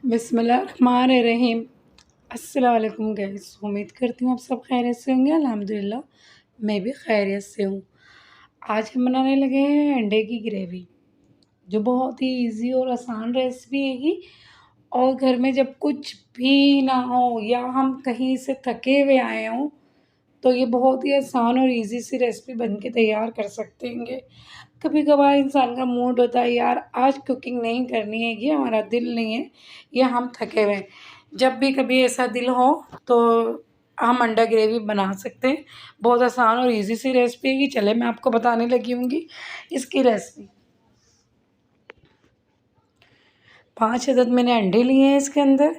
बिस्मिल्लाहिर्रहमानिर्रहीम। अस्सलाम वालेकुम गाइस, उम्मीद करती हूँ आप सब खैरियत से होंगे। अल्हम्दुलिल्लाह मैं भी खैरियत से हूँ। आज हम बनाने लगे हैं अंडे की ग्रेवी, जो बहुत ही इजी और आसान रेसिपी हैगी। और घर में जब कुछ भी ना हो या हम कहीं से थके हुए आए हों, तो ये बहुत ही आसान और इजी सी रेसिपी बन के तैयार कर सकते हैं। कभी कभार इंसान का मूड होता है, यार आज कुकिंग नहीं करनी है, ये हमारा दिल नहीं है, या हम थके हुए हैं। जब भी कभी ऐसा दिल हो तो हम अंडा ग्रेवी बना सकते हैं। बहुत आसान और इजी सी रेसिपी है कि चले मैं आपको बताने लगी हूँगी इसकी रेसिपी। 5 अदद मैंने अंडे लिए हैं, इसके अंदर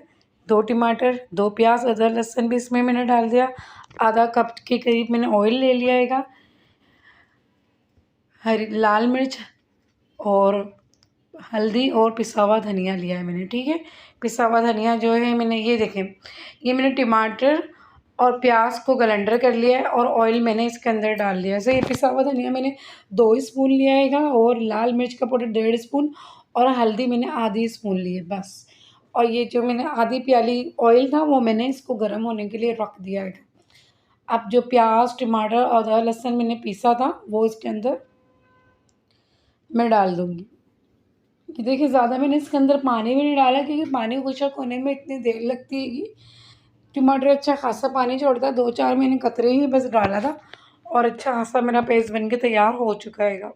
2 टमाटर, 2 प्याज, अदरक लहसुन भी इसमें मैंने डाल दिया। आधा कप के करीब मैंने ऑयल ले लिया है। हरी लाल मिर्च और हल्दी और पिसा हुआ धनिया लिया है मैंने, ठीक है। पिसा हुआ धनिया जो है मैंने, ये देखें, ये मैंने टमाटर और प्याज को ग्राइंडर कर लिया है और ऑयल मैंने इसके अंदर डाल दिया है। सो ये पिसा हुआ धनिया मैंने 2 स्पून लिया है और लाल मिर्च का पाउडर 1.5 स्पून और हल्दी मैंने आधी स्पून ली है बस। और ये जो मैंने आधी प्याली ऑयल था वो मैंने इसको गर्म होने के लिए रख दिया है। अब जो प्याज टमाटर और अदरक लहसुन मैंने पीसा था वो इसके अंदर मैं डाल दूँगी। कि देखिए, ज़्यादा मैंने इसके अंदर पानी भी नहीं डाला, क्योंकि पानी खुशक होने में इतनी देर लगती है कि टमाटर अच्छा खासा पानी छोड़ता है। 2-4 मैंने कतरे ही बस डाला था और अच्छा खासा मेरा पेस्ट बन के तैयार हो चुका है।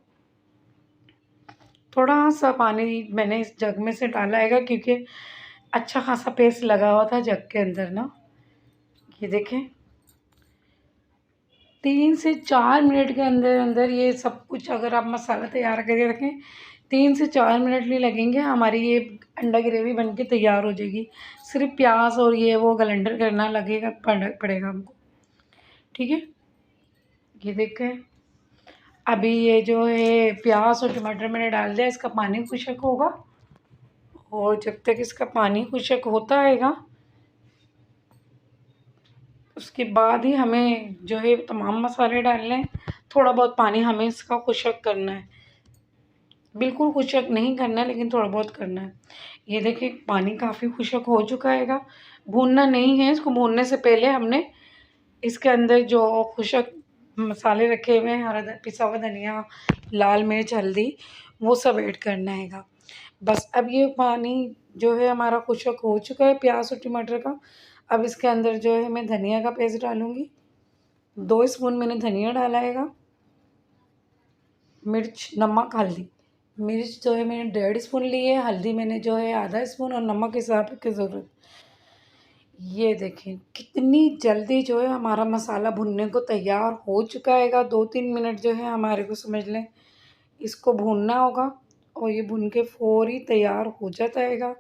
थोड़ा सा पानी मैंने इस जग में से डाला है क्योंकि अच्छा खासा पेस्ट लगा हुआ था जग के अंदर ना। ये देखें, 3 से 4 मिनट के अंदर अंदर ये सब कुछ अगर आप मसाला तैयार करके रखें, 3 से 4 मिनट नहीं लगेंगे, हमारी ये अंडा ग्रेवी बन के तैयार हो जाएगी। सिर्फ प्याज और ये वो ग्राइंडर करना लगेगा पड़ेगा हमको, ठीक है। ये देखें, अभी ये जो है प्याज और टमाटर मैंने डाल दिया, इसका पानी खुशक होगा और जब तक इसका पानी खुशक होता हैगा उसके बाद ही हमें जो है तमाम मसाले डालने हैं। थोड़ा बहुत पानी हमें इसका खुशक करना है, बिल्कुल खुशक नहीं करना है लेकिन थोड़ा बहुत करना है। ये देखिए, पानी काफ़ी खुशक हो चुका हैगा। भूनना नहीं है इसको, भूनने से पहले हमने इसके अंदर जो खुशक मसाले रखे हुए हैं, हरा पिसा हुआ धनिया, लाल मिर्च, हल्दी, वो सब ऐड करना हैगा बस। अब ये पानी जो है हमारा खुशक हो चुका है प्याज और टमाटर का। अब इसके अंदर जो है मैं धनिया का पेस्ट डालूँगी। 2 स्पून मैंने धनिया डाला हैगा। मिर्च, नमक, हल्दी। मिर्च जो है मैंने 1.5 स्पून ली है, हल्दी मैंने जो है आधा स्पून और नमक हिसाब की ज़रूरत। ये देखें कितनी जल्दी जो है हमारा मसाला भुनने को तैयार हो चुका हैगा। 2-3 मिनट जो है हमारे को समझ लें इसको भूनना होगा और ये भुन के फ़ौरी तैयार हो जाता हैगा।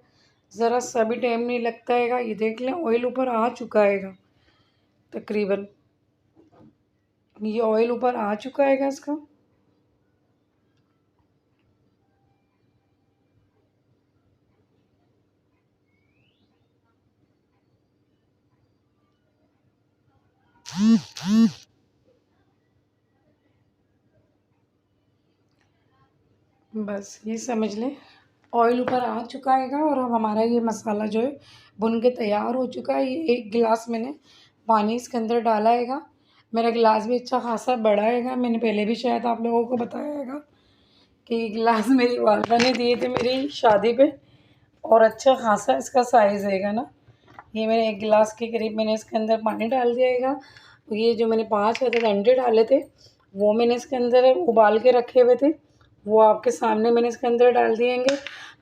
ज़रा सा भी टाइम नहीं लगता हैगा। ये देख लें, ऑयल ऊपर आ चुका हैगा तकरीबन। ये ऑयल ऊपर आ चुका हैगा इसका। बस ये समझ लें ऑयल ऊपर आ चुका हैगा और अब हमारा ये मसाला जो है भुन के तैयार हो चुका है। ये 1 गिलास मैंने पानी इसके अंदर डाला हैगा। मेरा गिलास भी अच्छा खासा बड़ा हैगा। मैंने पहले भी शायद आप लोगों को बताया हैगा कि ये गिलास मेरी वालदा ने दिए थे मेरी शादी पे और अच्छा खासा इसका साइज़ हैगा ना। ये मैंने 1 गिलास के करीब मैंने इसके अंदर पानी डाल दिया हैगा। ये जो मैंने 5 अदद अंडे डाले थे वो मैंने इसके अंदर उबाल के रखे हुए थे, वो आपके सामने मैंने इसके अंदर डाल दिएंगे।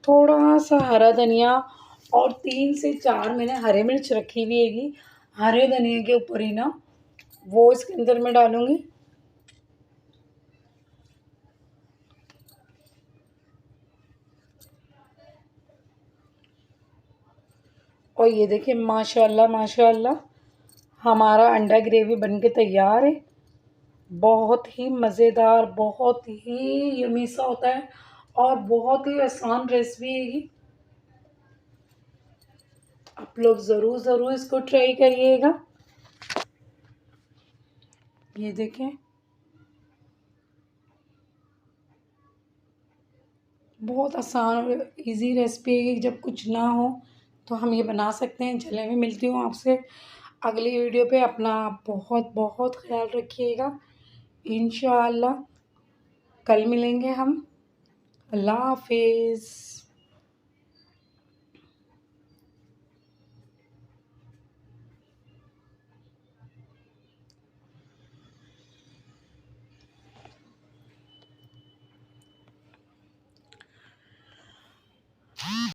थोड़ा सा हरा धनिया और 3 से 4 मैंने हरी मिर्च रखी हुई हैगी, हरे धनिया के ऊपर ही ना, वो इसके अंदर मैं डालूँगी। और ये देखिए, माशाल्लाह माशाल्लाह हमारा अंडा ग्रेवी बन के तैयार है। बहुत ही मज़ेदार, बहुत ही यम्मी सा होता है और बहुत ही आसान रेसिपी है ये। आप लोग ज़रूर इसको ट्राई करिएगा। ये देखें, बहुत आसान और इजी रेसिपी है। जब कुछ ना हो तो हम ये बना सकते हैं। चलिए मैं मिलती हूँ आपसे अगली वीडियो पे। अपना बहुत बहुत ख्याल रखिएगा। इंशाअल्लाह कल मिलेंगे हम। अल्लाह हाफिज़।